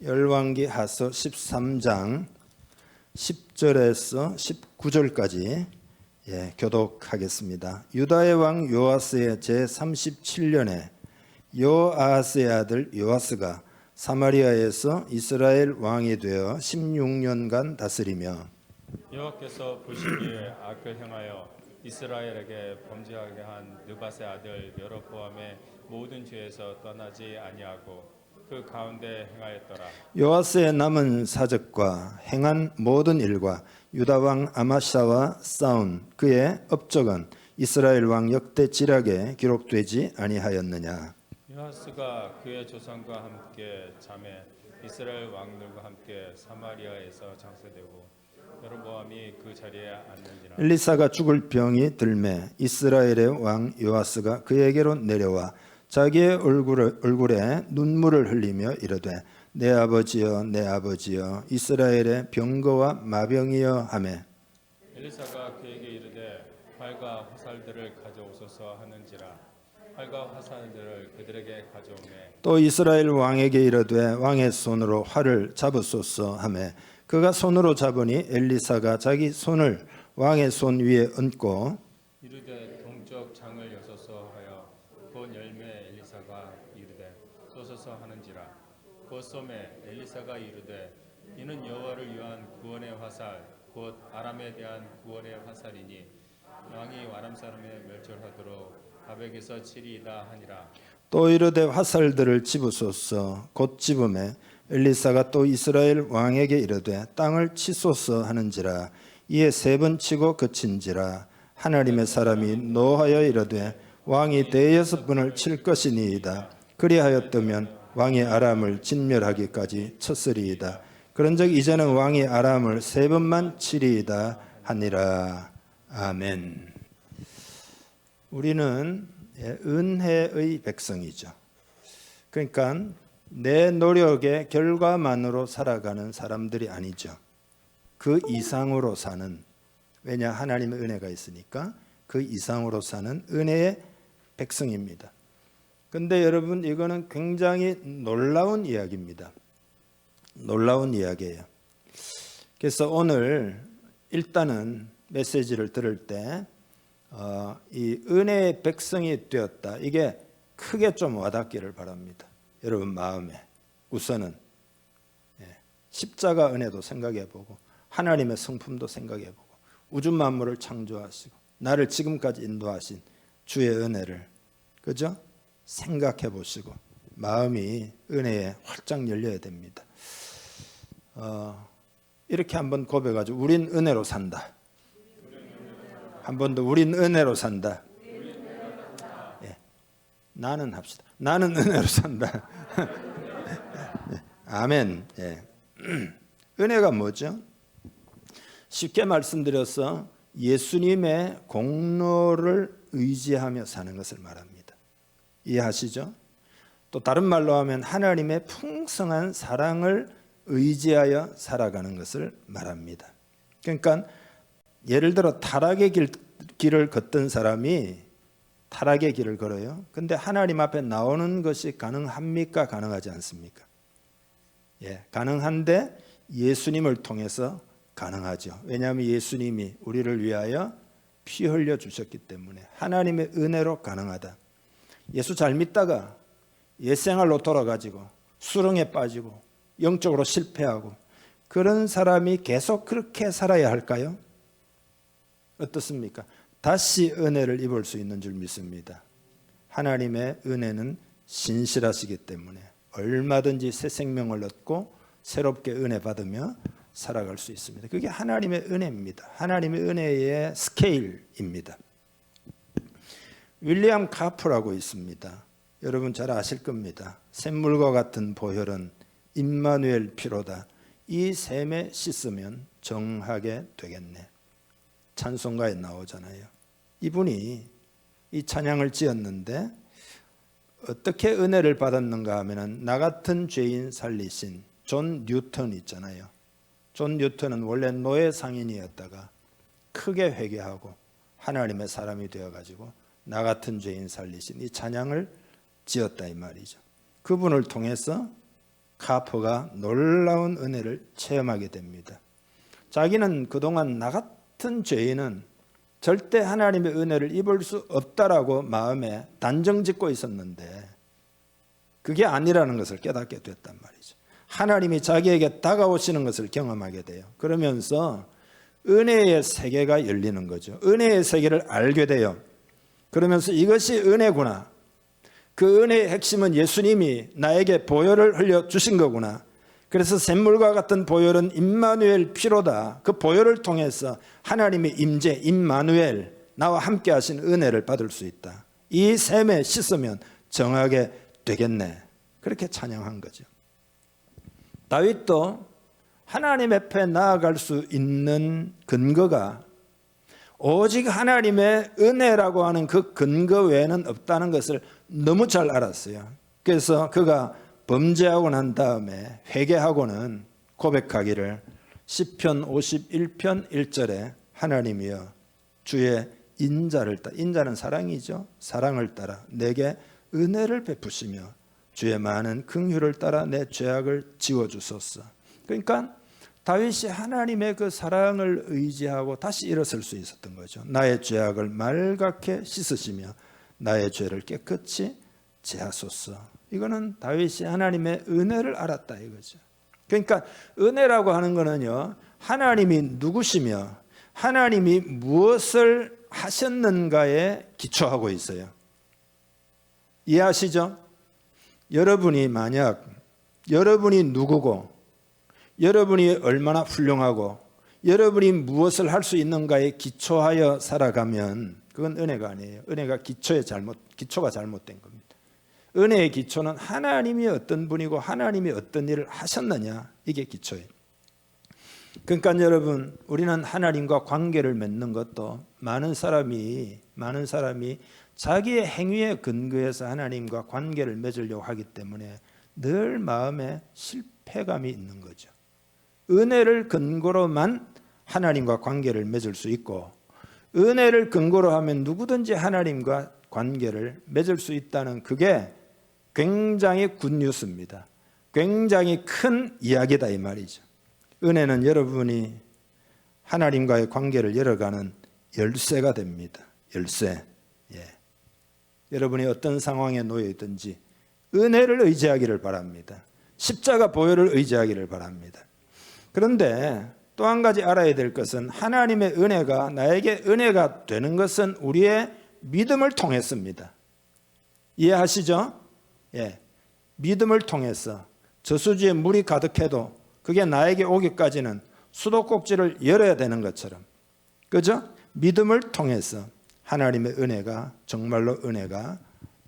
열왕기하서 13장 10절에서 19절까지 교독하겠습니다. 유다의 왕 요아스의 제37년에 요아스의 아들 요아스가 사마리아에서 이스라엘 왕이 되어 16년간 다스리며 여호와께서 보시기에 악을 행하여 이스라엘에게 범죄하게 한 느밧의 아들 여로보암의 모든 죄에서 떠나지 아니하고 그 가운데 행하였더라. 요아스의 남은 사적과 행한 모든 일과 유다 왕 아마샤와 싸운 그의 업적은 이스라엘 왕 역대 지략에 기록되지 아니하였느냐. 요아스가 그의 조상과 함께 잠에 이스라엘 왕들과 함께 사마리아에서 장사되고 여로보암이 그 자리에 앉는지라. 엘리사가 죽을 병이 들매 이스라엘의 왕 요아스가 그에게로 내려와 자기의 얼굴에 눈물을 흘리며 이르되 내 아버지여 내 아버지여 이스라엘의 병거와 마병이여 하매 엘리사가 그에게 이르되 활과 화살들을 가져오소서 하는지라. 활과 화살들을 그들에게 가져오매 또 이스라엘 왕에게 이르되 왕의 손으로 활을 잡으소서 하매 그가 손으로 잡으니 엘리사가 자기 손을 왕의 손 위에 얹고 이르되 동쪽 장을 여소서 하여 곧 열매 엘리사가 이르되 쏘소서 하는지라. 곧 쏘매 엘리사가 이르되 이는 여호와를 위한 구원의 화살 곧 아람에 대한 구원의 화살이니 왕이 아람 사람에 멸절하도록 아벡에서 치리이다 하니라. 또 이르되 화살들을 집으소서 곧 집음에 엘리사가 또 이스라엘 왕에게 이르되 땅을 치소서 하는지라. 이에 세 번 치고 그친지라. 하나님의 사람이 노하여 이르되 왕이 대여섯 번을 칠 것이니이다. 그리하였다면 왕이 아람을 진멸하기까지 쳤으리이다. 그런즉 이제는 왕이 아람을 세 번만 치리이다 하니라. 아멘. 우리는 은혜의 백성이죠. 그러니까 내 노력의 결과만으로 살아가는 사람들이 아니죠. 그 이상으로 사는, 왜냐 하나님의 은혜가 있으니까 그 이상으로 사는 은혜의 백성입니다. 근데 여러분 이거는 굉장히 놀라운 이야기입니다. 놀라운 이야기예요. 그래서 오늘 일단은 메시지를 들을 때 이 은혜의 백성이 되었다. 이게 크게 좀 와닿기를 바랍니다. 여러분 마음에 우선은 십자가 은혜도 생각해보고 하나님의 성품도 생각해보고 우주 만물을 창조하시고 나를 지금까지 인도하신 주의 은혜를 그죠? 생각해보시고 마음이 은혜에 활짝 열려야 됩니다. 이렇게 한번 고백하죠. 우린 은혜로 산다. 한 번 더 우린 은혜로 산다. 나는 합시다. 나는 은혜로 산다. 아멘. 은혜가 뭐죠? 쉽게 말씀드려서 예수님의 공로를 의지하며 사는 것을 말합니다. 이해하시죠? 또 다른 말로 하면 하나님의 풍성한 사랑을 의지하여 살아가는 것을 말합니다. 그러니까 예를 들어 타락의 길을 걷던 사람이 타락의 길을 걸어요. 근데 하나님 앞에 나오는 것이 가능합니까? 가능하지 않습니까? 가능한데 예수님을 통해서 가능하죠. 왜냐하면 예수님이 우리를 위하여 피 흘려 주셨기 때문에 하나님의 은혜로 가능하다. 예수 잘 믿다가 옛생활로 돌아가지고 수렁에 빠지고 영적으로 실패하고 그런 사람이 계속 그렇게 살아야 할까요? 어떻습니까? 다시 은혜를 입을 수 있는 줄 믿습니다. 하나님의 은혜는 신실하시기 때문에 얼마든지 새 생명을 얻고 새롭게 은혜 받으며 살아갈 수 있습니다. 그게 하나님의 은혜입니다. 하나님의 은혜의 스케일입니다. 윌리엄 카프라고 있습니다. 여러분 잘 아실 겁니다. 샘물과 같은 보혈은 임마누엘 피로다. 이 샘에 씻으면 정하게 되겠네. 찬송가에 나오잖아요. 이분이 이 찬양을 지었는데 어떻게 은혜를 받았는가 하면은 나 같은 죄인 살리신 존 뉴턴 있잖아요. 존 뉴턴은 원래 노예 상인이었다가 크게 회개하고 하나님의 사람이 되어가지고 나 같은 죄인 살리신 이 찬양을 지었다 이 말이죠. 그분을 통해서 카퍼가 놀라운 은혜를 체험하게 됩니다. 자기는 그동안 나 같은 죄인은 절대 하나님의 은혜를 입을 수 없다라고 마음에 단정 짓고 있었는데 그게 아니라는 것을 깨닫게 됐단 말이죠. 하나님이 자기에게 다가오시는 것을 경험하게 돼요. 그러면서 은혜의 세계가 열리는 거죠. 은혜의 세계를 알게 돼요. 그러면서 이것이 은혜구나. 그 은혜의 핵심은 예수님이 나에게 보혈을 흘려주신 거구나. 그래서 샘물과 같은 보혈은 임마누엘 피로다. 그 보혈을 통해서 하나님의 임재, 임마누엘, 나와 함께 하신 은혜를 받을 수 있다. 이 샘에 씻으면 정하게 되겠네. 그렇게 찬양한 거죠. 다윗도 하나님 앞에 나아갈 수 있는 근거가 오직 하나님의 은혜라고 하는 그 근거 외에는 없다는 것을 너무 잘 알았어요. 그래서 그가 범죄하고 난 다음에 회개하고는 고백하기를 시편 51편 1절에 하나님이여 주의 인자를 따라, 인자는 사랑이죠. 사랑을 따라 내게 은혜를 베푸시며 주의 많은 긍휼을 따라 내 죄악을 지워주소서. 그러니까 다윗이 하나님의 그 사랑을 의지하고 다시 일어설 수 있었던 거죠. 나의 죄악을 말갛게 씻으시며 나의 죄를 깨끗이 제하소서. 이거는 다윗이 하나님의 은혜를 알았다 이거죠. 그러니까 은혜라고 하는 거는요, 하나님이 누구시며 하나님이 무엇을 하셨는가에 기초하고 있어요. 이해하시죠? 여러분이 만약 여러분이 누구고 여러분이 얼마나 훌륭하고 여러분이 무엇을 할 수 있는가에 기초하여 살아가면 그건 은혜가 아니에요. 은혜가 기초가 잘못된 겁니다. 은혜의 기초는 하나님이 어떤 분이고 하나님이 어떤 일을 하셨느냐, 이게 기초예요. 그러니까 여러분, 우리는 하나님과 관계를 맺는 것도 많은 사람이 자기의 행위에 근거해서 하나님과 관계를 맺으려고 하기 때문에 늘 마음에 실패감이 있는 거죠. 은혜를 근거로만 하나님과 관계를 맺을 수 있고 은혜를 근거로 하면 누구든지 하나님과 관계를 맺을 수 있다는 그게 굉장히 굿뉴스입니다. 굉장히 큰 이야기다 이 말이죠. 은혜는 여러분이 하나님과의 관계를 열어가는 열쇠가 됩니다. 열쇠. 여러분이 어떤 상황에 놓여 있든지 은혜를 의지하기를 바랍니다. 십자가 보혈을 의지하기를 바랍니다. 그런데 또 한 가지 알아야 될 것은 하나님의 은혜가 나에게 은혜가 되는 것은 우리의 믿음을 통했습니다. 이해하시죠? 믿음을 통해서 저수지에 물이 가득해도 그게 나에게 오기까지는 수도꼭지를 열어야 되는 것처럼, 그죠? 믿음을 통해서 하나님의 은혜가 정말로 은혜가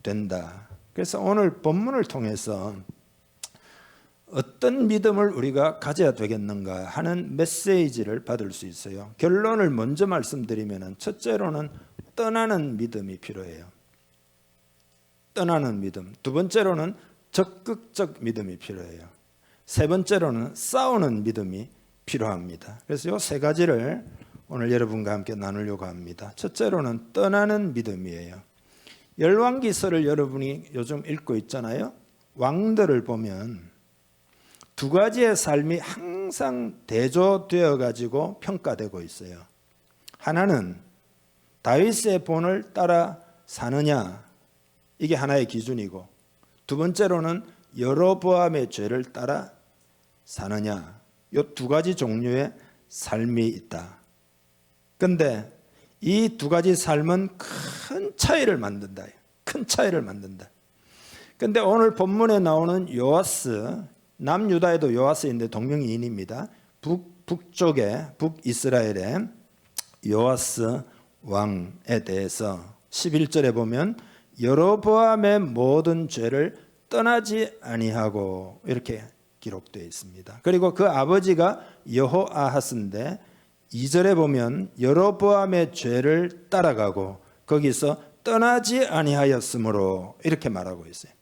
된다. 그래서 오늘 본문을 통해서 어떤 믿음을 우리가 가져야 되겠는가 하는 메시지를 받을 수 있어요. 결론을 먼저 말씀드리면 첫째로는 떠나는 믿음이 필요해요. 떠나는 믿음. 두 번째로는 적극적 믿음이 필요해요. 세 번째로는 싸우는 믿음이 필요합니다. 그래서 이 세 가지를 오늘 여러분과 함께 나누려고 합니다. 첫째로는 떠나는 믿음이에요. 열왕기서를 여러분이 요즘 읽고 있잖아요. 왕들을 보면 두 가지의 삶이 항상 대조되어 가지고 평가되고 있어요. 하나는 다윗의 본을 따라 사느냐, 이게 하나의 기준이고, 두 번째로는 여로보암의 죄를 따라 사느냐, 이 두 가지 종류의 삶이 있다. 그런데 이 두 가지 삶은 큰 차이를 만든다. 큰 차이를 만든다. 그런데 오늘 본문에 나오는 요아스, 남유다에도 요아스인데 동명이인입니다. 북쪽에 북이스라엘의 요아스 왕에 대해서 11절에 보면 여로보암의 모든 죄를 떠나지 아니하고 이렇게 기록되어 있습니다. 그리고 그 아버지가 여호아하스인데 2절에 보면 여로보암의 죄를 따라가고 거기서 떠나지 아니하였으므로 이렇게 말하고 있어요.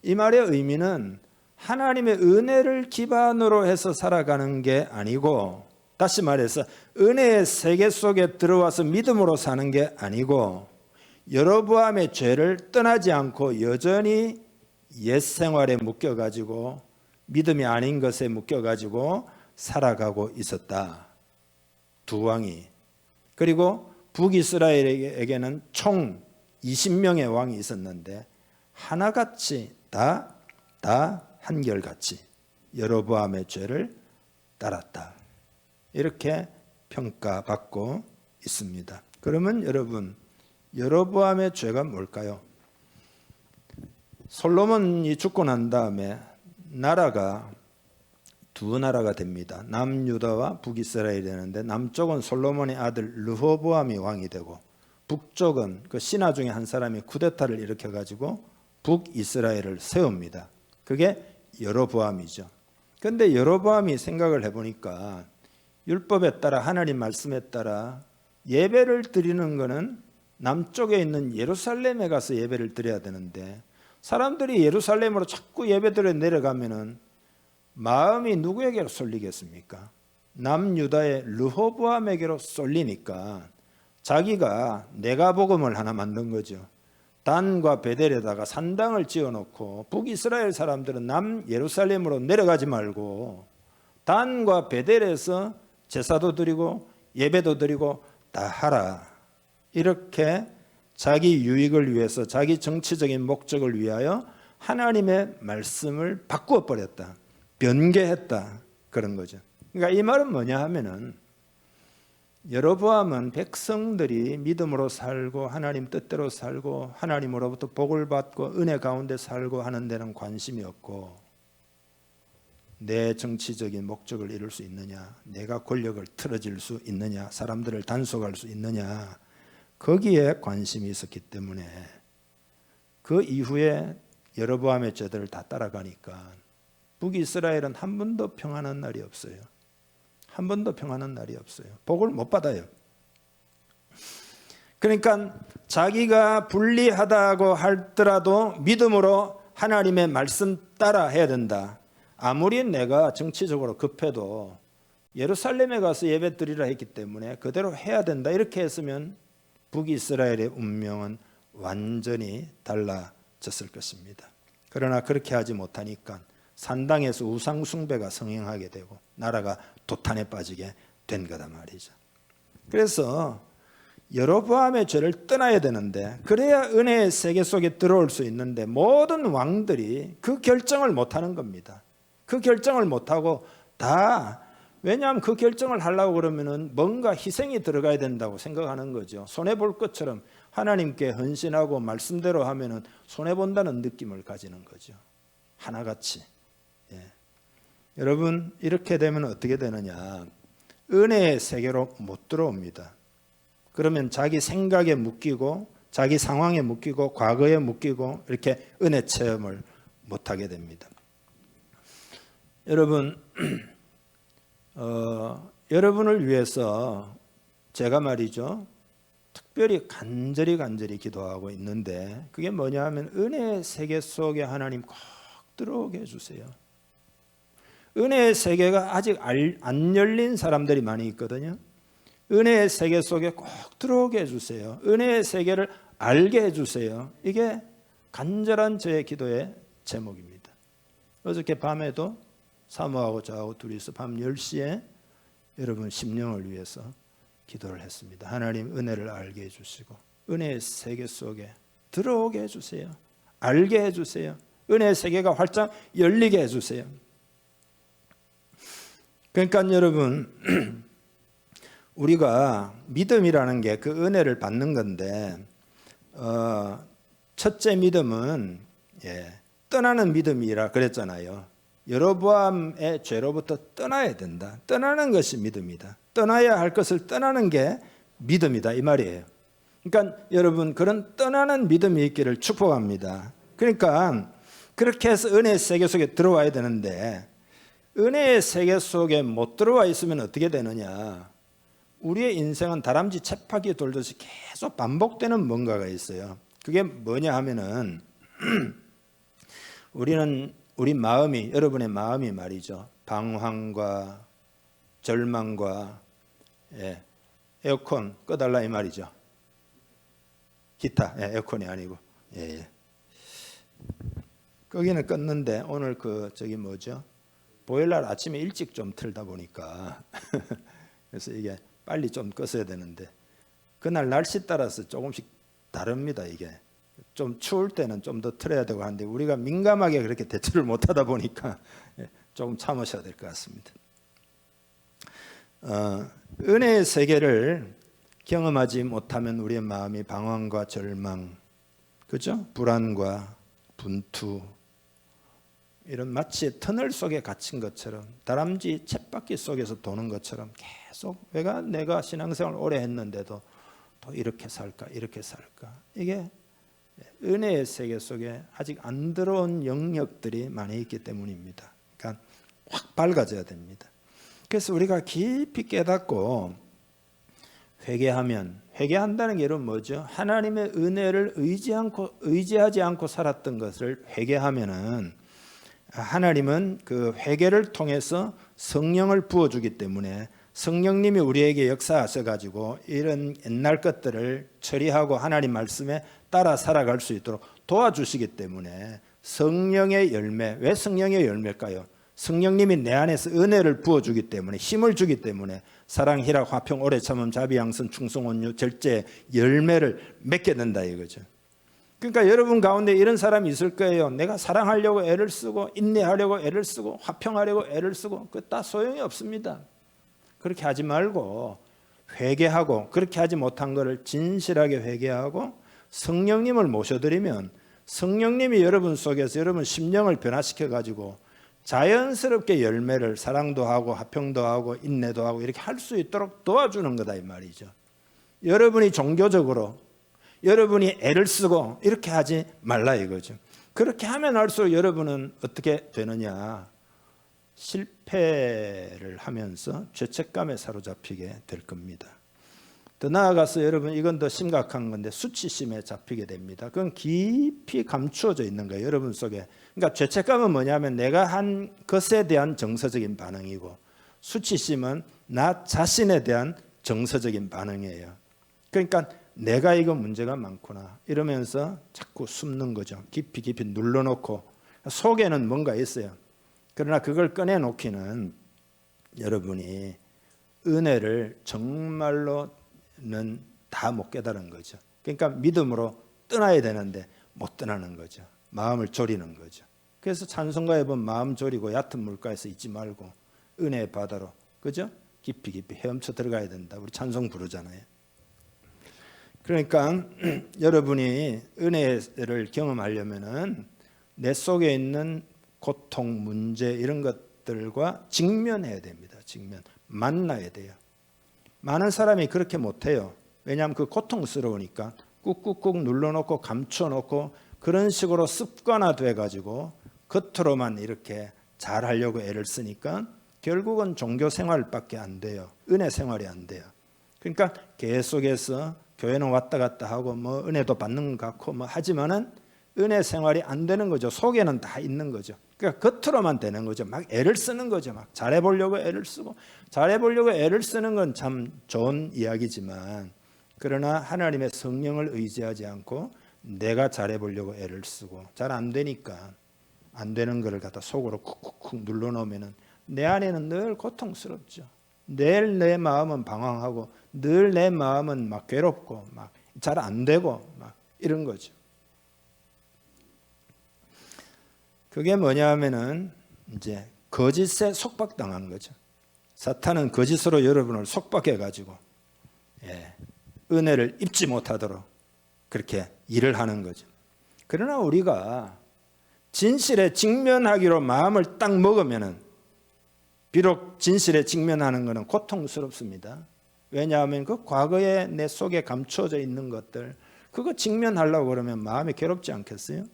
이 말의 의미는 하나님의 은혜를 기반으로 해서 살아가는 게 아니고, 다시 말해서 은혜의 세계 속에 들어와서 믿음으로 사는 게 아니고, 여로보암의 죄를 떠나지 않고 여전히 옛 생활에 묶여가지고 믿음이 아닌 것에 묶여가지고 살아가고 있었다. 두 왕이. 그리고 북이스라엘에게는 총 20명의 왕이 있었는데 하나같이 다 한결같이 여로보암의 죄를 따랐다. 이렇게 평가받고 있습니다. 그러면 여러분, 여로보암의 죄가 뭘까요? 솔로몬이 죽고 난 다음에 나라가 두 나라가 됩니다. 남유다와 북이스라엘이 되는데 남쪽은 솔로몬의 아들 르호보암이 왕이 되고 북쪽은 그 신하 중에 한 사람이 쿠데타를 일으켜 가지고 북이스라엘을 세웁니다. 그게 여로보암이죠. 그런데 여로보암이 생각을 해보니까 율법에 따라 하나님 말씀에 따라 예배를 드리는 것은 남쪽에 있는 예루살렘에 가서 예배를 드려야 되는데 사람들이 예루살렘으로 자꾸 예배드려 내려가면은 마음이 누구에게로 쏠리겠습니까? 남유다의 르호보암에게로 쏠리니까 자기가 내가복음을 하나 만든 거죠. 단과 베델에다가 산당을 지어놓고 북이스라엘 사람들은 남 예루살렘으로 내려가지 말고 단과 베델에서 제사도 드리고 예배도 드리고 다 하라. 이렇게 자기 유익을 위해서 자기 정치적인 목적을 위하여 하나님의 말씀을 바꾸어 버렸다. 변개했다. 그런 거죠. 그러니까 이 말은 뭐냐 하면은 여로보암은 백성들이 믿음으로 살고 하나님 뜻대로 살고 하나님으로부터 복을 받고 은혜 가운데 살고 하는 데는 관심이 없고 내 정치적인 목적을 이룰 수 있느냐, 내가 권력을 틀어질 수 있느냐, 사람들을 단속할 수 있느냐, 거기에 관심이 있었기 때문에 그 이후에 여로보암의 죄들을 다 따라가니까 북이스라엘은 한 번도 평안한 날이 없어요. 한 번도 평안한 날이 없어요. 복을 못 받아요. 그러니까 자기가 불리하다고 할더라도 믿음으로 하나님의 말씀 따라 해야 된다. 아무리 내가 정치적으로 급해도 예루살렘에 가서 예배 드리라 했기 때문에 그대로 해야 된다. 이렇게 했으면 북이스라엘의 운명은 완전히 달라졌을 것입니다. 그러나 그렇게 하지 못하니까 산당에서 우상 숭배가 성행하게 되고 나라가 도탄에 빠지게 된 거다 말이죠. 그래서 여로보암의 죄를 떠나야 되는데 그래야 은혜의 세계 속에 들어올 수 있는데 모든 왕들이 그 결정을 못하는 겁니다. 그 결정을 못하고 다 왜냐하면 그 결정을 하려고 그러면은 뭔가 희생이 들어가야 된다고 생각하는 거죠. 손해볼 것처럼 하나님께 헌신하고 말씀대로 하면은 손해본다는 느낌을 가지는 거죠. 하나같이. 예. 여러분 이렇게 되면 어떻게 되느냐? 은혜의 세계로 못 들어옵니다. 그러면 자기 생각에 묶이고 자기 상황에 묶이고 과거에 묶이고 이렇게 은혜 체험을 못하게 됩니다. 여러분 여러분을 위해서 제가 말이죠 특별히 간절히 기도하고 있는데 그게 뭐냐 하면 은혜의 세계 속에 하나님 꼭 들어오게 해주세요. 은혜의 세계가 아직 안 열린 사람들이 많이 있거든요. 은혜의 세계 속에 꼭 들어오게 해주세요. 은혜의 세계를 알게 해주세요. 이게 간절한 저의 기도의 제목입니다. 어저께 밤에도 사모하고 저하고 둘이서 밤 10시에 여러분 심령을 위해서 기도를 했습니다. 하나님 은혜를 알게 해주시고 은혜의 세계 속에 들어오게 해주세요. 알게 해주세요. 은혜의 세계가 활짝 열리게 해주세요. 그러니까 여러분 우리가 믿음이라는 게 그 은혜를 받는 건데 첫째 믿음은 떠나는 믿음이라 그랬잖아요. 여로보암의 죄로부터 떠나야 된다. 떠나는 것이 믿음이다. 떠나야 할 것을 떠나는 게 믿음이다 이 말이에요. 그러니까 여러분 그런 떠나는 믿음이 있기를 축복합니다. 그러니까 그렇게 해서 은혜의 세계 속에 들어와야 되는데 은혜의 세계 속에 못 들어와 있으면 어떻게 되느냐? 우리의 인생은 다람쥐 쳇바퀴 돌듯이 계속 반복되는 뭔가가 있어요. 그게 뭐냐 하면은 우리 마음이 여러분의 마음이 말이죠. 방황과 절망과 에어컨 꺼달라 이 말이죠. 기타 에어컨이 아니고 거기는 껐는데 오늘 저기 뭐죠? 보일러를 아침에 일찍 좀 틀다 보니까 그래서 이게 빨리 좀 껐어야 되는데 그날 날씨 따라서 조금씩 다릅니다. 이게 좀 추울 때는 좀 더 틀어야 되고 하는데 우리가 민감하게 그렇게 대처를 못하다 보니까 조금 참으셔야 될 것 같습니다. 은혜의 세계를 경험하지 못하면 우리의 마음이 방황과 절망, 그죠? 불안과 분투, 이런 마치 터널 속에 갇힌 것처럼 다람쥐 쳇바퀴 속에서 도는 것처럼 계속 내가 신앙생활 오래 했는데도 또 이렇게 살까 이렇게 살까, 이게 은혜의 세계 속에 아직 안 들어온 영역들이 많이 있기 때문입니다. 그러니까 확 밝아져야 됩니다. 그래서 우리가 깊이 깨닫고 회개한다는 게 여러분 뭐죠? 하나님의 은혜를 의지하지 않고 살았던 것을 회개하면은 하나님은 그 회개를 통해서 성령을 부어주기 때문에 성령님이 우리에게 역사하셔가지고 이런 옛날 것들을 처리하고 하나님 말씀에 따라 살아갈 수 있도록 도와주시기 때문에 성령의 열매, 왜 성령의 열매일까요? 성령님이 내 안에서 은혜를 부어주기 때문에, 힘을 주기 때문에 사랑, 희락, 화평, 오래 참음, 자비, 양선, 충성, 온유, 절제 열매를 맺게 된다 이거죠. 그러니까 여러분 가운데 이런 사람이 있을 거예요. 내가 사랑하려고 애를 쓰고 인내하려고 애를 쓰고 화평하려고 애를 쓰고 그 다 소용이 없습니다. 그렇게 하지 말고 회개하고, 그렇게 하지 못한 것을 진실하게 회개하고 성령님을 모셔드리면 성령님이 여러분 속에서 여러분 심령을 변화시켜 가지고 자연스럽게 열매를, 사랑도 하고 화평도 하고 인내도 하고 이렇게 할 수 있도록 도와주는 거다 이 말이죠. 여러분이 종교적으로 여러분이 애를 쓰고 이렇게 하지 말라 이거죠. 그렇게 하면 할수록 여러분은 어떻게 되느냐, 실패를 하면서 죄책감에 사로잡히게 될 겁니다. 더 나아가서 여러분, 이건 더 심각한 건데 수치심에 잡히게 됩니다. 그건 깊이 감추어져 있는 거예요, 여러분 속에. 그러니까 죄책감은 뭐냐면 내가 한 것에 대한 정서적인 반응이고, 수치심은 나 자신에 대한 정서적인 반응이에요. 그러니까 내가 이거 문제가 많구나 이러면서 자꾸 숨는 거죠. 깊이 눌러놓고 속에는 뭔가 있어요. 그러나 그걸 꺼내놓기는 여러분이 은혜를 정말로는 다 못 깨달은 거죠. 그러니까 믿음으로 떠나야 되는데 못 떠나는 거죠. 마음을 졸이는 거죠. 그래서 찬송가에 보면 마음 졸이고 얕은 물가에서 있지 말고 은혜의 바다로, 그죠? 깊이 헤엄쳐 들어가야 된다. 우리 찬송 부르잖아요. 그러니까 여러분이 은혜를 경험하려면은 내 속에 있는 고통, 문제 이런 것들과 직면해야 됩니다. 만나야 돼요. 많은 사람이 그렇게 못해요. 왜냐하면 그 고통스러우니까 꾹꾹꾹 눌러놓고 감춰놓고 그런 식으로 습관화돼 가지고 겉으로만 이렇게 잘하려고 애를 쓰니까 결국은 종교 생활밖에 안 돼요. 은혜 생활이 안 돼요. 그러니까 계속해서 교회는 왔다 갔다 하고 뭐 은혜도 받는 것 같고 뭐 하지만은 은혜 생활이 안 되는 거죠. 속에는 다 있는 거죠. 그러니까 겉으로만 되는 거죠. 막 애를 쓰는 거죠. 막 잘해보려고 애를 쓰고, 잘해보려고 애를 쓰는 건 참 좋은 이야기지만, 그러나 하나님의 성령을 의지하지 않고 내가 잘해보려고 애를 쓰고 잘 안 되니까 안 되는 거를 갖다 속으로 쿡쿡쿡 눌러놓으면은 내 안에는 늘 고통스럽죠. 늘 내 마음은 방황하고 늘 내 마음은 막 괴롭고 막 잘 안 되고 막 이런 거죠. 그게 뭐냐 하면은 이제 거짓에 속박당한 거죠. 사탄은 거짓으로 여러분을 속박해 가지고 은혜를 입지 못하도록 그렇게 일을 하는 거죠. 그러나 우리가 진실에 직면하기로 마음을 딱 먹으면은, 비록 진실에 직면하는 것은 고통스럽습니다. 왜냐하면 그 과거에 내 속에 감춰져 있는 것들, 그거 직면하려고 그러면 마음이 괴롭지 않겠어요?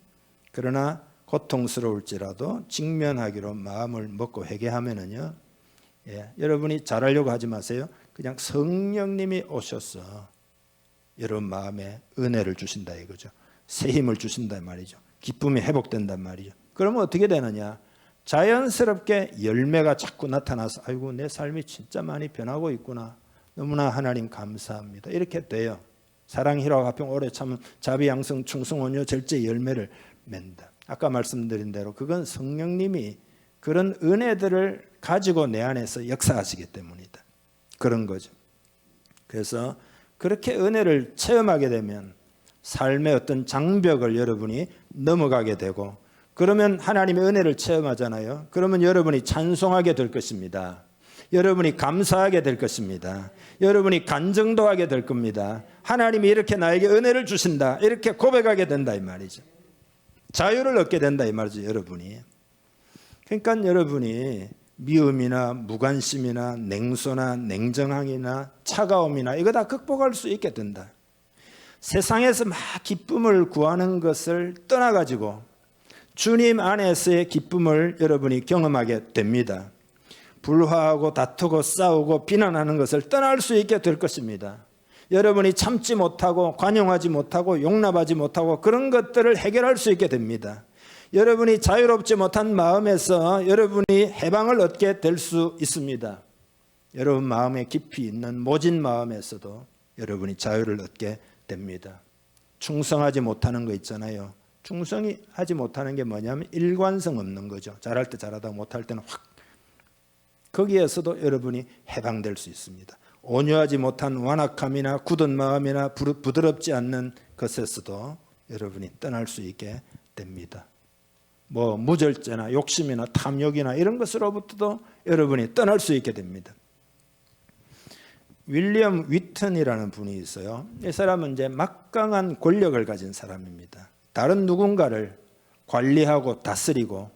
그러나 고통스러울지라도 직면하기로 마음을 먹고 회개하면은요, 여러분이 잘하려고 하지 마세요. 그냥 성령님이 오셔서 여러분 마음에 은혜를 주신다 이거죠. 새 힘을 주신단 말이죠. 기쁨이 회복된단 말이죠. 그러면 어떻게 되느냐? 자연스럽게 열매가 자꾸 나타나서 아이고 내 삶이 진짜 많이 변하고 있구나. 너무나 하나님 감사합니다. 이렇게 돼요. 사랑, 희락, 화평, 오래 참음, 자비, 양성, 충성, 온유, 절제 열매를 맺는다. 아까 말씀드린 대로 그건 성령님이 그런 은혜들을 가지고 내 안에서 역사하시기 때문이다. 그런 거죠. 그래서 그렇게 은혜를 체험하게 되면 삶의 어떤 장벽을 여러분이 넘어가게 되고, 그러면 하나님의 은혜를 체험하잖아요. 그러면 여러분이 찬송하게 될 것입니다. 여러분이 감사하게 될 것입니다. 여러분이 간증도 하게 될 겁니다. 하나님이 이렇게 나에게 은혜를 주신다, 이렇게 고백하게 된다 이 말이죠. 자유를 얻게 된다 이 말이죠, 여러분이. 그러니까 여러분이 미움이나 무관심이나 냉소나 냉정함이나 차가움이나 이거 다 극복할 수 있게 된다. 세상에서 막 기쁨을 구하는 것을 떠나가지고 주님 안에서의 기쁨을 여러분이 경험하게 됩니다. 불화하고 다투고 싸우고 비난하는 것을 떠날 수 있게 될 것입니다. 여러분이 참지 못하고 관용하지 못하고 용납하지 못하고 그런 것들을 해결할 수 있게 됩니다. 여러분이 자유롭지 못한 마음에서 여러분이 해방을 얻게 될 수 있습니다. 여러분 마음에 깊이 있는 모진 마음에서도 여러분이 자유를 얻게 됩니다. 충성하지 못하는 거 있잖아요. 충성이 하지 못하는 게 뭐냐면 일관성 없는 거죠. 잘할 때 잘하다 못할 때는 확. 거기에서도 여러분이 해방될 수 있습니다. 온유하지 못한 완악함이나 굳은 마음이나 부드럽지 않는 것에서도 여러분이 떠날 수 있게 됩니다. 뭐 무절제나 욕심이나 탐욕이나 이런 것으로부터도 여러분이 떠날 수 있게 됩니다. 윌리엄 위튼이라는 분이 있어요. 이 사람은 이제 막강한 권력을 가진 사람입니다. 다른 누군가를 관리하고 다스리고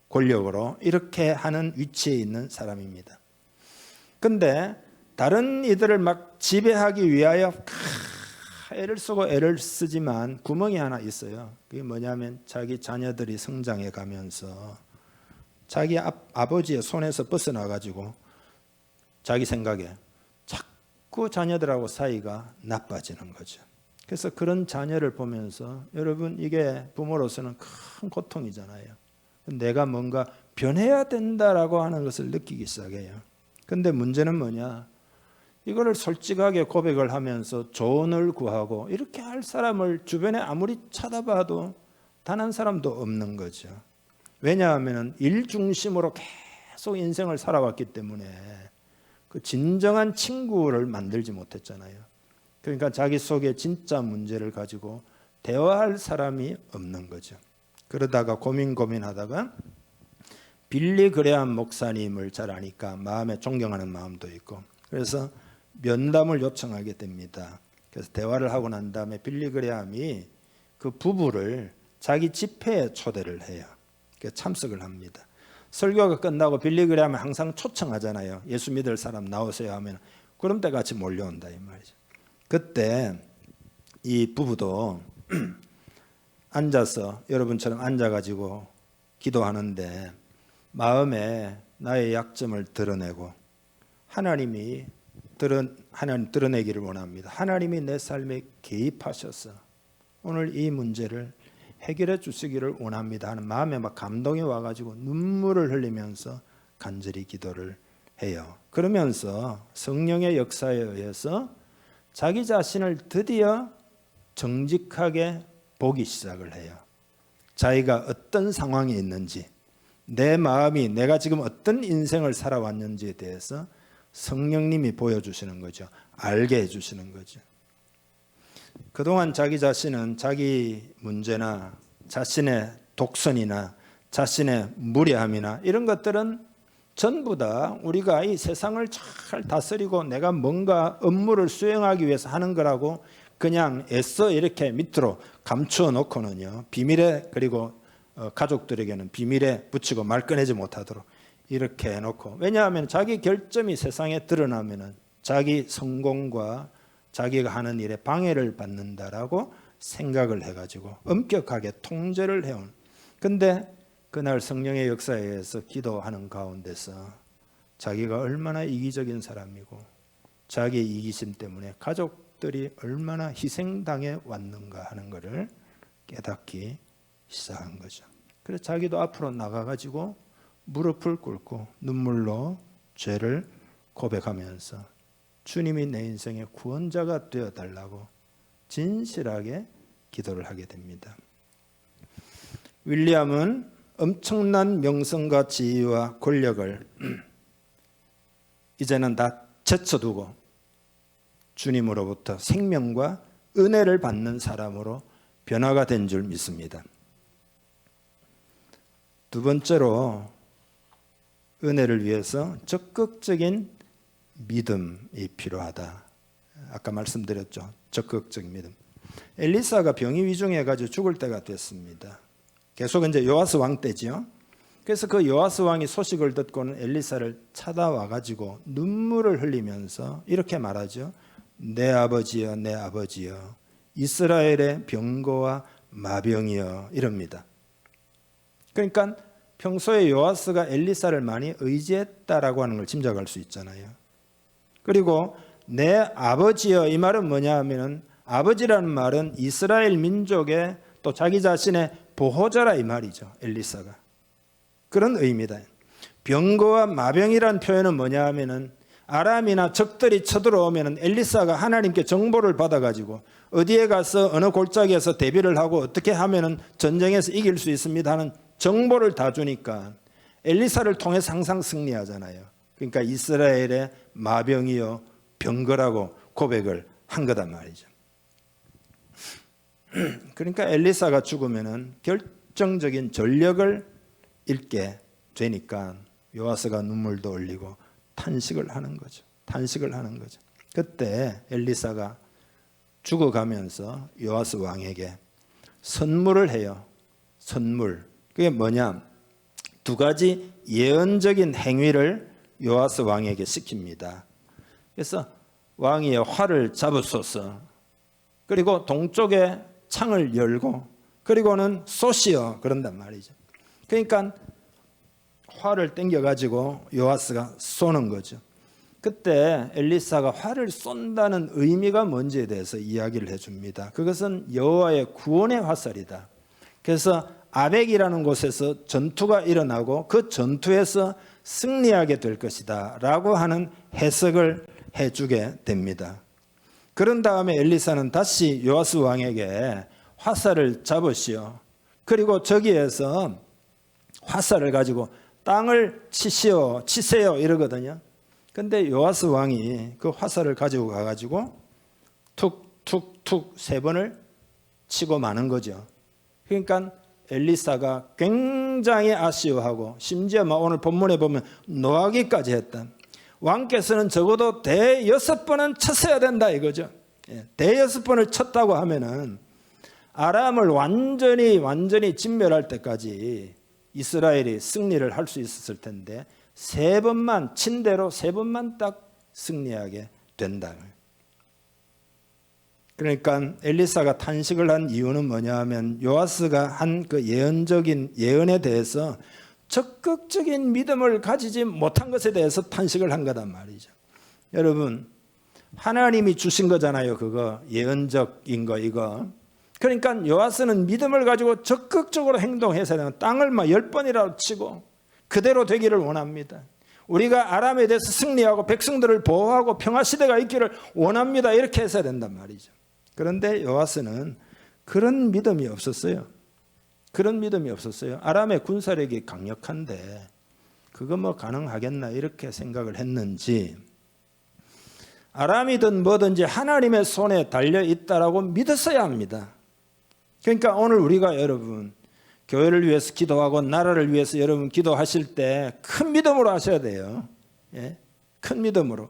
권력으로 이렇게 하는 위치에 있는 사람입니다. 근데 다른 이들을 막 지배하기 위하여 애를 쓰고 애를 쓰지만 구멍이 하나 있어요. 그게 뭐냐면 자기 자녀들이 성장해 가면서 자기 아버지의 손에서 벗어나가지고 자기 생각에 자꾸 자녀들하고 사이가 나빠지는 거죠. 그래서 그런 자녀를 보면서 여러분 이게 부모로서는 큰 고통이잖아요. 내가 뭔가 변해야 된다라고 하는 것을 느끼기 시작해요. 근데 문제는 뭐냐? 이거를 솔직하게 고백을 하면서 조언을 구하고 이렇게 할 사람을 주변에 아무리 찾아봐도 단 한 사람도 없는 거죠. 왜냐하면 일 중심으로 계속 인생을 살아왔기 때문에 그 진정한 친구를 만들지 못했잖아요. 그러니까 자기 속에 진짜 문제를 가지고 대화할 사람이 없는 거죠. 그러다가 고민하다가 빌리 그레함 목사님을 잘 아니까 마음에 존경하는 마음도 있고 그래서 면담을 요청하게 됩니다. 그래서 대화를 하고 난 다음에 빌리 그레함이 그 부부를 자기 집회에 초대를 해요. 그래서 참석을 합니다. 설교가 끝나고 빌리 그레함은 항상 초청하잖아요. 예수 믿을 사람 나오세요 하면 그럼 때 같이 몰려온다 이 말이죠. 그때 이 부부도 앉아서 여러분처럼 앉아가지고 기도하는데 마음에 나의 약점을 드러내고 하나님 드러내기를 원합니다. 하나님이 내 삶에 개입하셔서 오늘 이 문제를 해결해 주시기를 원합니다 하는 마음에 막 감동이 와가지고 눈물을 흘리면서 간절히 기도를 해요. 그러면서 성령의 역사에 의해서 자기 자신을 드디어 정직하게 보기 시작을 해요. 자기가 어떤 상황에 있는지, 내 마음이 내가 지금 어떤 인생을 살아왔는지에 대해서 성령님이 보여주시는 거죠. 알게 해주시는 거죠. 그동안 자기 자신은 자기 문제나 자신의 독선이나 자신의 무례함이나 이런 것들은 전부 다 우리가 이 세상을 잘 다스리고 내가 뭔가 업무를 수행하기 위해서 하는 거라고 그냥 애써 이렇게 밑으로 감추어 놓고는요. 비밀에 그리고 가족들에게는 비밀에 붙이고 말 꺼내지 못하도록 이렇게 해놓고 왜냐하면 자기 결점이 세상에 드러나면은 자기 성공과 자기가 하는 일에 방해를 받는다라고 생각을 해가지고 엄격하게 통제를 해온. 근데 그날 성령의 역사에 의해서 기도하는 가운데서 자기가 얼마나 이기적인 사람이고 자기의 이기심 때문에 가족들이 얼마나 희생당해 왔는가 하는 것을 깨닫기 시작한 거죠. 그래서 자기도 앞으로 나가가지고 무릎을 꿇고 눈물로 죄를 고백하면서 주님이 내 인생의 구원자가 되어달라고 진실하게 기도를 하게 됩니다. 윌리엄은 엄청난 명성과 지위와 권력을 이제는 다 제쳐두고 주님으로부터 생명과 은혜를 받는 사람으로 변화가 된 줄 믿습니다. 두 번째로 은혜를 위해서 적극적인 믿음이 필요하다. 아까 말씀드렸죠. 적극적인 믿음. 엘리사가 병이 위중해가지고 죽을 때가 됐습니다. 계속 이제 요아스 왕 때지요. 그래서 그 요아스 왕이 소식을 듣고는 엘리사를 찾아와가지고 눈물을 흘리면서 이렇게 말하죠. 내 아버지여, 내 아버지여, 이스라엘의 병거와 마병이여, 이럽니다. 그러니까 평소에 요아스가 엘리사를 많이 의지했다라고 하는 걸 짐작할 수 있잖아요. 그리고 내 아버지여, 이 말은 뭐냐 하면은 아버지라는 말은 이스라엘 민족의 또 자기 자신의 보호자라 이 말이죠. 엘리사가. 그런 의미다. 병거와 마병이라는 표현은 뭐냐 하면은 아람이나 적들이 쳐들어오면은 엘리사가 하나님께 정보를 받아가지고 어디에 가서 어느 골짜기에서 대비를 하고 어떻게 하면은 전쟁에서 이길 수 있습니다 하는 정보를 다 주니까 엘리사를 통해서 항상 승리하잖아요. 그러니까 이스라엘의 마병이요 병거라고 고백을 한 거단 말이죠. 그러니까 엘리사가 죽으면은 결정적인 전력을 잃게 되니까 요아스가 눈물도 흘리고 탄식을 하는 거죠. 탄식을 하는 거죠. 그때 엘리사가 죽어가면서 요아스 왕에게 선물을 해요. 선물. 그게 뭐냐? 두 가지 예언적인 행위를 요아스 왕에게 시킵니다. 그래서 왕이 활을 잡으소서. 그리고 동쪽에 창을 열고 그리고는 쏘시어 그런단 말이죠. 그러니까 활을 당겨가지고 요아스가 쏘는 거죠. 그때 엘리사가 활을 쏜다는 의미가 뭔지에 대해서 이야기를 해줍니다. 그것은 여호와의 구원의 화살이다. 그래서 아벡이라는 곳에서 전투가 일어나고 그 전투에서 승리하게 될 것이다 라고 하는 해석을 해주게 됩니다. 그런 다음에 엘리사는 다시 요아스 왕에게 화살을 잡으시오. 그리고 저기에서 화살을 가지고 땅을 치세요 이러거든요. 근데 요아스 왕이 그 화살을 가지고 가가지고 툭툭툭 3번을 치고 마는 거죠. 그러니까 엘리사가 굉장히 아쉬워하고 심지어 오늘 본문에 보면 노하기까지 했다. 왕께서는 적어도 대6번은 쳤어야 된다 이거죠. 대6번을 쳤다고 하면은 아람을 완전히 진멸할 때까지 이스라엘이 승리를 할 수 있었을 텐데 3번만 친 대로 3번만 딱 승리하게 된다. 그러니까 엘리사가 탄식을 한 이유는 뭐냐 하면 요아스가 한 그 예언적인 예언에 대해서 적극적인 믿음을 가지지 못한 것에 대해서 탄식을 한 거단 말이죠. 여러분 하나님이 주신 거잖아요. 그거 예언적인 거 이거. 그러니까 요아스는 믿음을 가지고 적극적으로 행동해서 땅을 막 10번이라도 치고 그대로 되기를 원합니다. 우리가 아람에 대해서 승리하고 백성들을 보호하고 평화시대가 있기를 원합니다. 이렇게 해서야 된단 말이죠. 그런데 요아스는 그런 믿음이 없었어요. 그런 믿음이 없었어요. 아람의 군사력이 강력한데 그거 뭐 가능하겠나 이렇게 생각을 했는지 아람이든 뭐든지 하나님의 손에 달려있다라고 믿었어야 합니다. 그러니까 오늘 우리가 여러분 교회를 위해서 기도하고 나라를 위해서 여러분 기도하실 때 큰 믿음으로 하셔야 돼요. 예? 큰 믿음으로.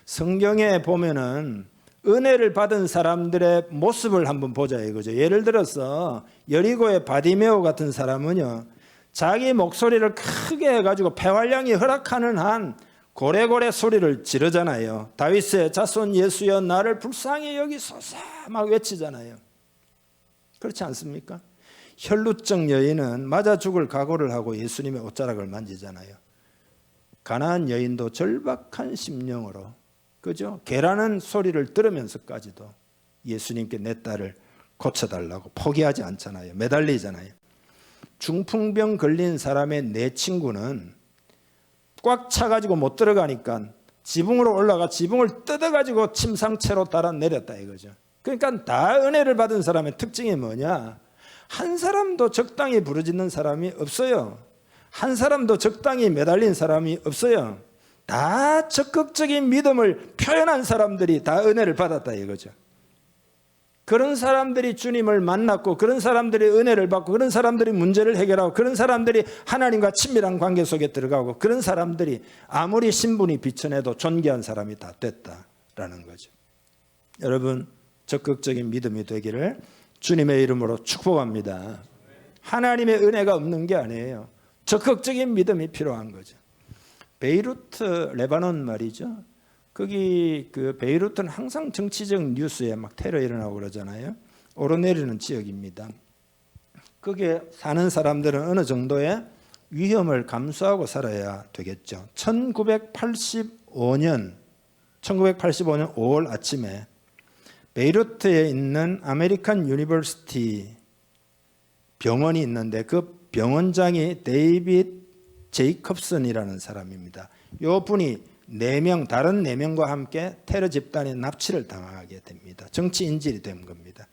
성경에 보면은 은혜를 받은 사람들의 모습을 한번 보자 이거죠. 예를 들어서 여리고의 바디메오 같은 사람은요. 자기 목소리를 크게 해가지고 폐활량이 허락하는 한 고래고래 소리를 지르잖아요. 다윗의 자손 예수여 나를 불쌍히 여기소서 막 외치잖아요. 그렇지 않습니까? 혈루증 여인은 맞아 죽을 각오를 하고 예수님의 옷자락을 만지잖아요. 가나안 여인도 절박한 심령으로 그죠? 개라는 소리를 들으면서까지도 예수님께 내 딸을 고쳐달라고 포기하지 않잖아요. 매달리잖아요. 중풍병 걸린 사람의 내 친구는 꽉 차가지고 못 들어가니까 지붕으로 올라가 지붕을 뜯어가지고 침상채로 따라 내렸다 이거죠. 그러니까 다 은혜를 받은 사람의 특징이 뭐냐? 한 사람도 적당히 부르짖는 사람이 없어요. 한 사람도 적당히 매달린 사람이 없어요. 다 적극적인 믿음을 표현한 사람들이 다 은혜를 받았다 이거죠. 그런 사람들이 주님을 만났고, 그런 사람들이 은혜를 받고, 그런 사람들이 문제를 해결하고, 그런 사람들이 하나님과 친밀한 관계 속에 들어가고, 그런 사람들이 아무리 신분이 비천해도 존귀한 사람이 다 됐다라는 거죠. 여러분, 적극적인 믿음이 되기를 주님의 이름으로 축복합니다. 하나님의 은혜가 없는 게 아니에요. 적극적인 믿음이 필요한 거죠. 베이루트 레바논 말이죠. 거기 그 베이루트는 항상 정치적 뉴스에 막 테러 일어나고 그러잖아요. 오르내리는 지역입니다. 거기에 사는 사람들은 어느 정도의 위험을 감수하고 살아야 되겠죠. 1985년 5월 아침에 베이루트에 있는 아메리칸 유니버시티 병원이 있는데 그 병원장이 데이빗 제이콥슨이라는 사람입니다. 이 분이 다른 4명과 함께 테러 집단의 납치를 당하게 됩니다. 정치 인질이 된 겁니다.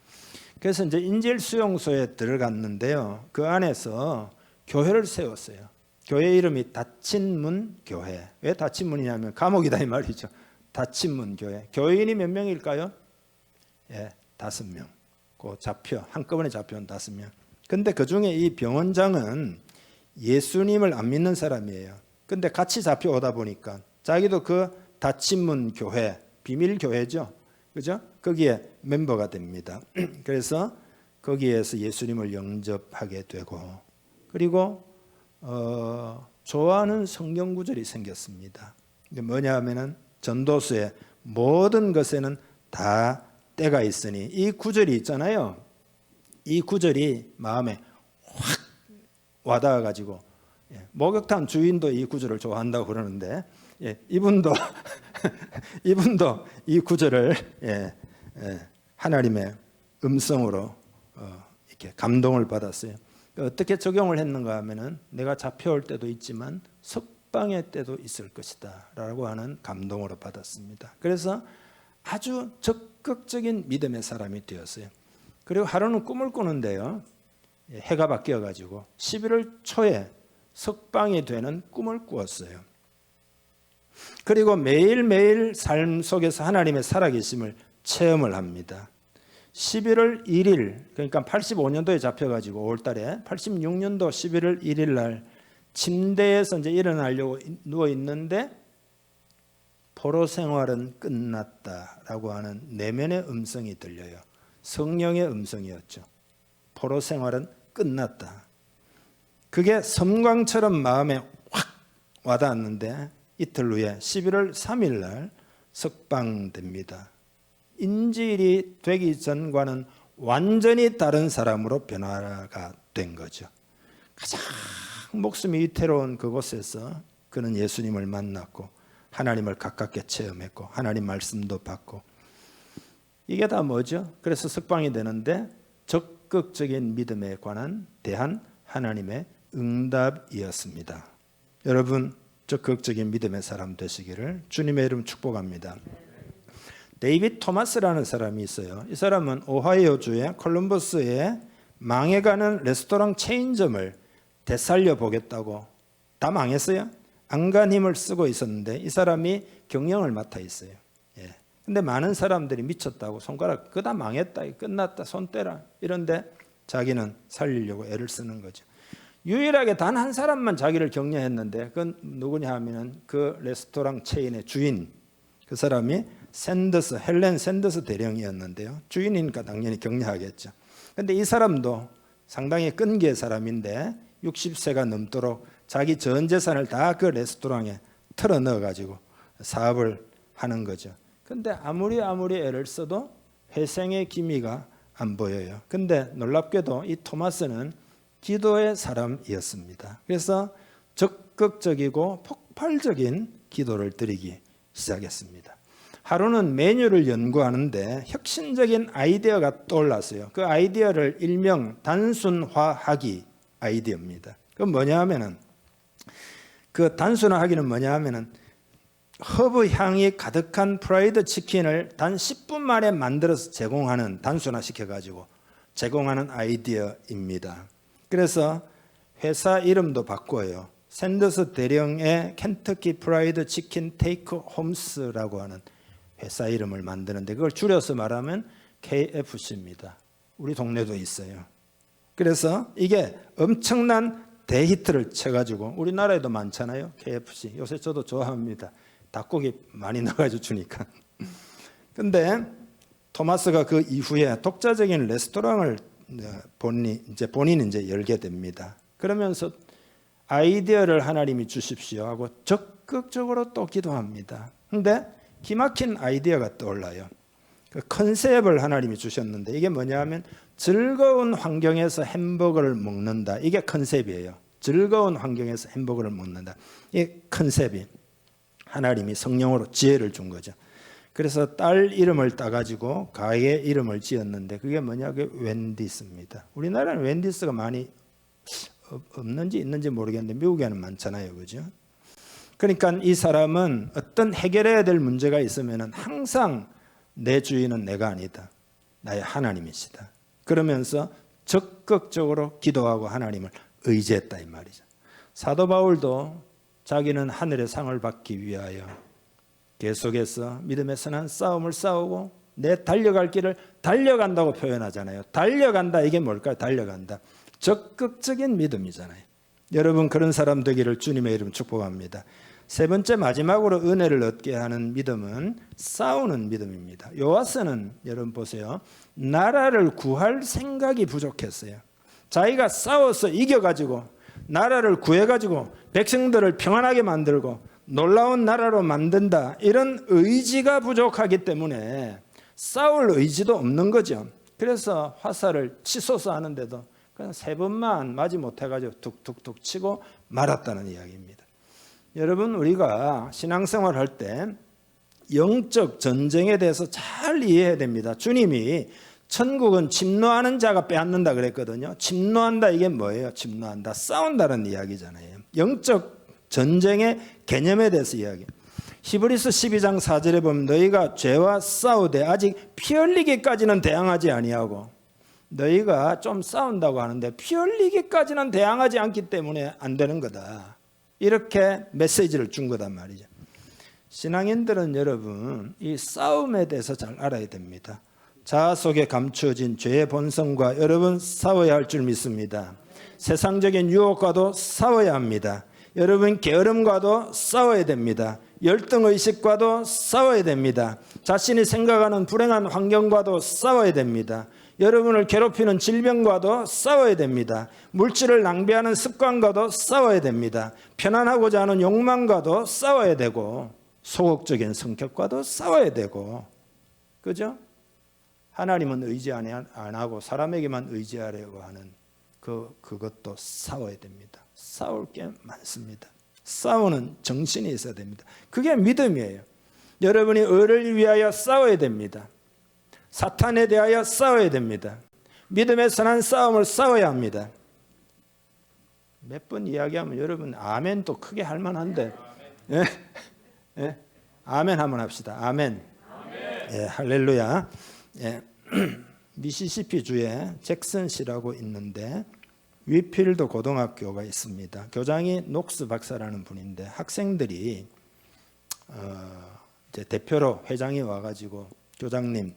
그래서 이제 인질 수용소에 들어갔는데요. 그 안에서 교회를 세웠어요. 교회 이름이 닫힌문 교회. 왜 닫힌문이냐면 감옥이다 이 말이죠. 닫힌문 교회. 교인이 몇 명일까요? 5명. 그 한꺼번에 잡혀온 5명. 근데 그 중에 이 병원장은 예수님을 안 믿는 사람이에요. 근데 같이 잡혀오다 보니까 자기도 그 닫힌문 교회, 비밀 교회죠. 그죠? 거기에 멤버가 됩니다. 그래서 거기에서 예수님을 영접하게 되고, 그리고 좋아하는 성경 구절이 생겼습니다. 이게 뭐냐 하면은 전도서의 모든 것에는 다 때가 있으니, 이 구절이 있잖아요. 이 구절이 마음에 확 와닿아 가지고, 목욕탕 주인도 이 구절을 좋아한다고 그러는데, 이분도 이 구절을 하나님의 음성으로 이렇게 감동을 받았어요. 어떻게 적용을 했는가 하면은 내가 잡혀올 때도 있지만 석방의 때도 있을 것이다라고 하는 감동으로 받았습니다. 그래서 아주 적극적인 믿음의 사람이 되었어요. 그리고 하루는 꿈을 꾸는데요. 해가 바뀌어 가지고 11월 초에 석방이 되는 꿈을 꾸었어요. 그리고 매일매일 삶 속에서 하나님의 살아계심을 체험을 합니다. 11월 1일, 그러니까 85년도에 잡혀가지고 5월달에 86년도 11월 1일 날 침대에서 이제 일어나려고 누워 있는데 포로 생활은 끝났다라고 하는 내면의 음성이 들려요. 성령의 음성이었죠. 포로 생활은 끝났다. 그게 섬광처럼 마음에 확 와닿았는데 이틀 후에 11월 3일 날 석방됩니다. 인질이 되기 전과는 완전히 다른 사람으로 변화가 된 거죠. 가장 목숨이 위태로운 그곳에서 그는 예수님을 만났고 하나님을 가깝게 체험했고 하나님 말씀도 받고, 이게 다 뭐죠? 그래서 석방이 되는데 적극적인 믿음에 대한 하나님의 응답이었습니다. 여러분, 적극적인 믿음의 사람 되시기를 주님의 이름 축복합니다. 데이빗 토마스라는 사람이 있어요. 이 사람은 오하이오주의 콜럼버스에 망해가는 레스토랑 체인점을 되살려 보겠다고, 다 망했어요. 안간 힘을 쓰고 있었는데 이 사람이 경영을 맡아 있어요. 근데 많은 사람들이 미쳤다고 손가락 그다 망했다, 끝났다, 손 떼라 이런데 자기는 살리려고 애를 쓰는 거죠. 유일하게 단 한 사람만 자기를 격려했는데 그건 누구냐 하면은 그 레스토랑 체인의 주인, 그 사람이 헬렌 샌더스 대령이었는데요. 주인이니까 당연히 격려하겠죠. 근데 이 사람도 상당히 끈기의 사람인데 60세가 넘도록 자기 전 재산을 다 그 레스토랑에 털어 넣어 가지고 사업을 하는 거죠. 근데 아무리 애를 써도 회생의 기미가 안 보여요. 근데 놀랍게도 이 토마스는 기도의 사람이었습니다. 그래서 적극적이고 폭발적인 기도를 드리기 시작했습니다. 하루는 메뉴를 연구하는데 혁신적인 아이디어가 떠올랐어요. 그 아이디어를 일명 단순화하기 아이디어입니다. 그건 뭐냐 하면은, 그 단순화하기는 뭐냐 하면은 허브 향이 가득한 프라이드 치킨을 단 10분 만에 만들어서 제공하는, 단순화시켜 가지고 제공하는 아이디어입니다. 그래서 회사 이름도 바꿔요. 샌더스 대령의 켄터키 프라이드 치킨 테이크 홈스라고 하는 회사 이름을 만드는데 그걸 줄여서 말하면 KFC입니다. 우리 동네도 있어요. 그래서 이게 엄청난 대히트를 쳐가지고 우리나라에도 많잖아요. KFC. 요새 저도 좋아합니다. 닭고기 많이 넣어가지고 주니까. 근데 토마스가 그 이후에 독자적인 레스토랑을 본인이 이제 열게 됩니다. 그러면서 아이디어를 하나님이 주십시오 하고 적극적으로 또 기도합니다. 근데 기막힌 아이디어가 떠올라요. 그 컨셉을 하나님이 주셨는데 이게 뭐냐 하면 즐거운 환경에서 햄버거를 먹는다. 이게 컨셉이에요. 즐거운 환경에서 햄버거를 먹는다. 이 컨셉이 하나님이 성령으로 지혜를 준 거죠. 그래서 딸 이름을 따가지고 가게 이름을 지었는데 그게 뭐냐? 그게 웬디스입니다. 우리나라는 웬디스가 많이 없는지 있는지 모르겠는데 미국에는 많잖아요. 그죠? 그러니까 이 사람은 어떤 해결해야 될 문제가 있으면 항상 내 주인은 내가 아니다. 나의 하나님이시다. 그러면서 적극적으로 기도하고 하나님을 의지했다 이 말이죠. 사도 바울도 자기는 하늘의 상을 받기 위하여 계속해서 믿음의 선한 싸움을 싸우고 내 달려갈 길을 달려간다고 표현하잖아요. 달려간다 이게 뭘까요? 달려간다. 적극적인 믿음이잖아요. 여러분 그런 사람 되기를 주님의 이름 축복합니다. 세 번째 마지막으로 은혜를 얻게 하는 믿음은 싸우는 믿음입니다. 요아스는 여러분 보세요. 나라를 구할 생각이 부족했어요. 자기가 싸워서 이겨가지고 나라를 구해가지고 백성들을 평안하게 만들고 놀라운 나라로 만든다. 이런 의지가 부족하기 때문에 싸울 의지도 없는 거죠. 그래서 화살을 치솟아 하는데도 그냥 3번만 맞이 못해가지고 툭툭툭 치고 말았다는 이야기입니다. 여러분 우리가 신앙생활 할 때 영적 전쟁에 대해서 잘 이해해야 됩니다. 주님이 천국은 침노하는 자가 빼앗는다 그랬거든요. 침노한다 이게 뭐예요? 침노한다. 싸운다는 이야기잖아요. 영적 전쟁의 개념에 대해서 이야기해요. 히브리서 12장 4절에 보면 너희가 죄와 싸우되 아직 피 흘리기까지는 대항하지 아니하고 너희가 좀 싸운다고 하는데 피 흘리기까지는 대항하지 않기 때문에 안 되는 거다. 이렇게 메시지를 준 거단 말이죠. 신앙인들은 여러분 이 싸움에 대해서 잘 알아야 됩니다. 자아 속에 감추어진 죄의 본성과 여러분 싸워야 할 줄 믿습니다. 세상적인 유혹과도 싸워야 합니다. 여러분 게으름과도 싸워야 됩니다. 열등의식과도 싸워야 됩니다. 자신이 생각하는 불행한 환경과도 싸워야 됩니다. 여러분을 괴롭히는 질병과도 싸워야 됩니다. 물질을 낭비하는 습관과도 싸워야 됩니다. 편안하고자 하는 욕망과도 싸워야 되고 소극적인 성격과도 싸워야 되고 그죠? 하나님은 의지 안 하고 사람에게만 의지하려고 하는 그것도 싸워야 됩니다. 싸울 게 많습니다. 싸우는 정신이 있어야 됩니다. 그게 믿음이에요. 여러분이 의를 위하여 싸워야 됩니다. 사탄에 대하여 싸워야 됩니다. 믿음의 선한 싸움을 싸워야 합니다. 몇 번 이야기하면 여러분 아멘도 크게 할 만한데 예? 예? 아멘 한번 합시다. 아멘. 예, 할렐루야. 예. 미시시피 주에 잭슨시라고 있는데 위필드 고등학교가 있습니다. 교장이 녹스 박사라는 분인데 학생들이 이제 대표로 회장이 와가지고 교장님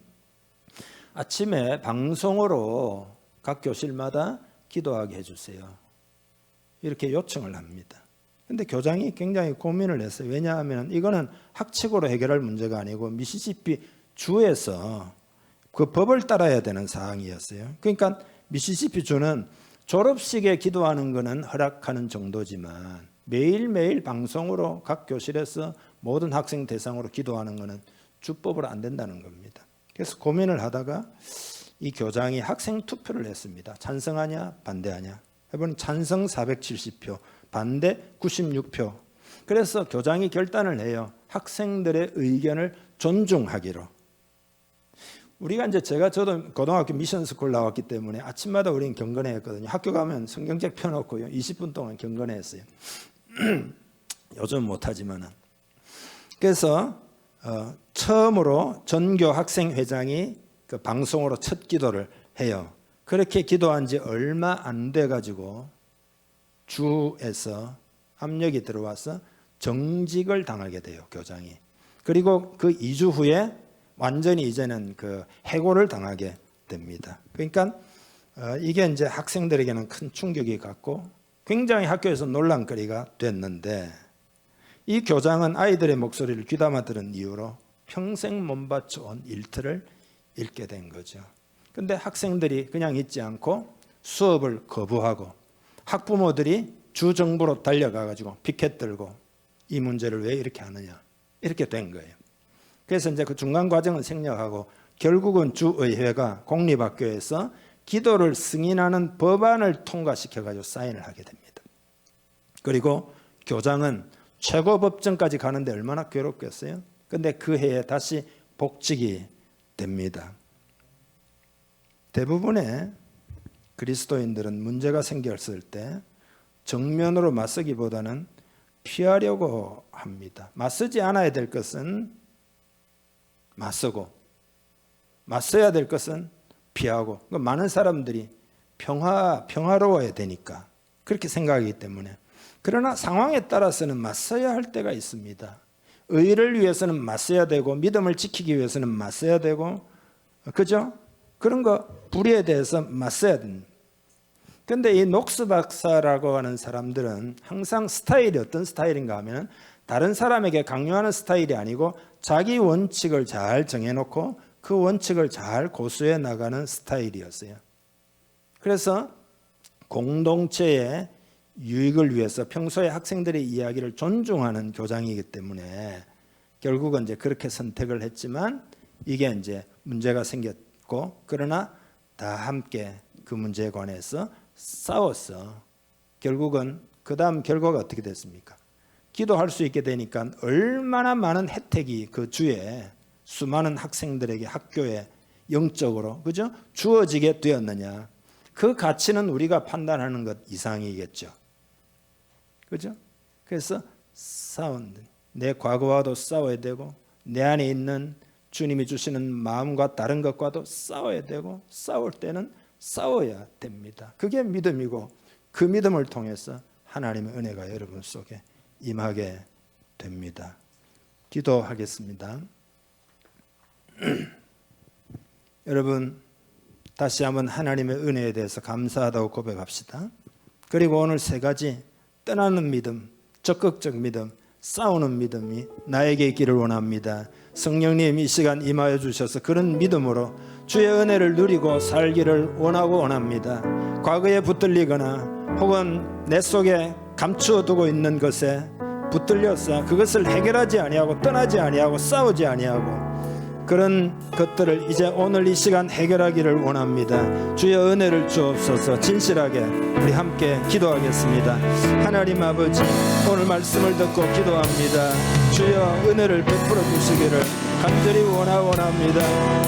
아침에 방송으로 각 교실마다 기도하게 해주세요. 이렇게 요청을 합니다. 근데 교장이 굉장히 고민을 했어요. 왜냐하면 이거는 학칙으로 해결할 문제가 아니고 미시시피 주에서 그 법을 따라야 되는 사항이었어요. 그러니까 미시시피 주는 졸업식에 기도하는 것은 허락하는 정도지만 매일매일 방송으로 각 교실에서 모든 학생 대상으로 기도하는 것은 주법으로 안 된다는 겁니다. 그래서 고민을 하다가 이 교장이 학생 투표를 했습니다. 찬성하냐 반대하냐 해보니 찬성 470표 반대 96표. 그래서 교장이 결단을 해요. 학생들의 의견을 존중하기로. 우리가 이제 저도 고등학교 미션스쿨 나왔기 때문에 아침마다 우리는 경건회 했거든요. 학교 가면 성경책 펴놓고요. 20분 동안 경건회 했어요. 요즘 못하지만은. 그래서 처음으로 전교 학생회장이 그 방송으로 첫 기도를 해요. 그렇게 기도한 지 얼마 안 돼 가지고 주에서 압력이 들어와서 정직을 당하게 돼요, 교장이. 그리고 그 2주 후에 완전히 이제는 그 해고를 당하게 됩니다. 그러니까 이게 이제 학생들에게는 큰 충격이 갔고 굉장히 학교에서 논란거리가 됐는데, 이 교장은 아이들의 목소리를 귀담아 들은 이유로 평생 몸바쳐온 일터를 잃게 된 거죠. 근데 학생들이 그냥 있지 않고 수업을 거부하고 학부모들이 주정부로 달려가 가지고 피켓 들고 이 문제를 왜 이렇게 하느냐, 이렇게 된 거예요. 그래서 이제 그 중간 과정은 생략하고 결국은 주의회가 공립학교에서 기도를 승인하는 법안을 통과시켜 가지고 사인을 하게 됩니다. 그리고 교장은 최고법정까지 가는데 얼마나 괴롭겠어요? 근데 그 해에 다시 복직이 됩니다. 대부분의 그리스도인들은 문제가 생겼을 때 정면으로 맞서기보다는 피하려고 합니다. 맞서지 않아야 될 것은 맞서고, 맞서야 될 것은 피하고. 많은 사람들이 평화로워야 되니까 그렇게 생각하기 때문에. 그러나 상황에 따라서는 맞서야 할 때가 있습니다. 의를 위해서는 맞서야 되고, 믿음을 지키기 위해서는 맞서야 되고, 그죠? 그런 거, 불의에 대해서 맞서야 됩니다. 그런데 이 녹스 박사라고 하는 사람들은 항상 스타일이 어떤 스타일인가 하면 다른 사람에게 강요하는 스타일이 아니고 자기 원칙을 잘 정해놓고 그 원칙을 잘 고수해 나가는 스타일이었어요. 그래서 공동체의 유익을 위해서 평소에 학생들의 이야기를 존중하는 교장이기 때문에 결국은 이제 그렇게 선택을 했지만 이게 이제 문제가 생겼고, 그러나 다 함께 그 문제에 관해서 싸웠어. 결국은 그 다음 결과가 어떻게 됐습니까? 기도할 수 있게 되니까 얼마나 많은 혜택이 그 주에 수많은 학생들에게 학교에 영적으로, 그죠? 주어지게 되었느냐. 그 가치는 우리가 판단하는 것 이상이겠죠. 그죠? 그래서 내 과거와도 싸워야 되고, 내 안에 있는 주님이 주시는 마음과 다른 것과도 싸워야 되고, 싸울 때는 싸워야 됩니다. 그게 믿음이고, 그 믿음을 통해서 하나님의 은혜가 여러분 속에 임하게 됩니다. 기도하겠습니다. 여러분, 다시 한번 하나님의 은혜에 대해서 감사하다고 고백합시다. 그리고 오늘 세 가지, 떠나는 믿음, 적극적 믿음, 싸우는 믿음이 나에게 있기를 원합니다. 성령님 이 시간 임하여 주셔서 그런 믿음으로 주의 은혜를 누리고 살기를 원합니다. 과거에 붙들리거나 혹은 내 속에 감추어 두고 있는 것에 붙들려서 그것을 해결하지 아니하고 떠나지 아니하고 싸우지 아니하고 그런 것들을 이제 오늘 이 시간 해결하기를 원합니다. 주의 은혜를 주옵소서. 진실하게 우리 함께 기도하겠습니다. 하나님 아버지, 오늘 말씀을 듣고 기도합니다. 주여 은혜를 베풀어 주시기를 간절히 원합니다.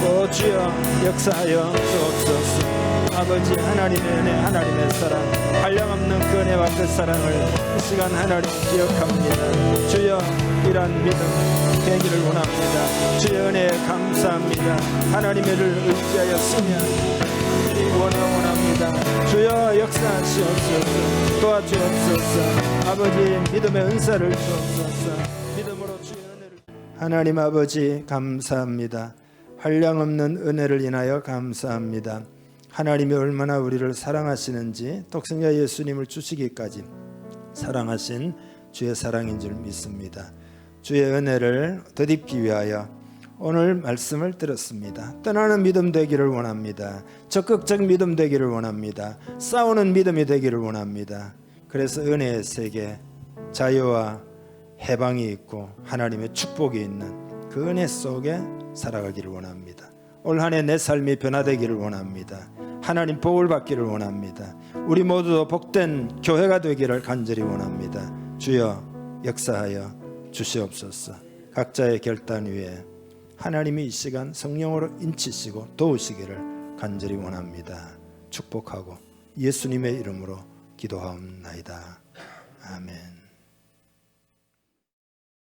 오 주여 역사하여 주옵소서. 아버지, 하나님의 은혜, 하나님의 사랑, 한량없는 그 은혜와 그 사랑을 이 시간 하나님 기억합니다. 주여 이러한 믿음 되기를 원합니다. 주의 은혜에 감사합니다. 하나님의 를 의지하여 쓰면 원합니다. 주여 역사하시옵소서. 도와주옵소서. 아버지 믿음의 은사를 주옵소서. 믿음으로 주의 은혜를. 하나님 아버지 감사합니다. 한량없는 은혜를 인하여 감사합니다. 하나님이 얼마나 우리를 사랑하시는지 독생자 예수님을 주시기까지 사랑하신 주의 사랑인 줄 믿습니다. 주의 은혜를 덧입기 위하여 오늘 말씀을 들었습니다. 떠나는 믿음 되기를 원합니다. 적극적 믿음 되기를 원합니다. 싸우는 믿음이 되기를 원합니다. 그래서 은혜의 세계, 자유와 해방이 있고 하나님의 축복이 있는 그 은혜 속에 살아가기를 원합니다. 올 한 해 내 삶이 변화되기를 원합니다. 하나님 복을 받기를 원합니다. 우리 모두 복된 교회가 되기를 간절히 원합니다. 주여 역사하여 주시옵소서. 각자의 결단 위에 하나님이 이 시간 성령으로 인치시고 도우시기를 간절히 원합니다. 축복하고 예수님의 이름으로 기도하옵나이다. 아멘.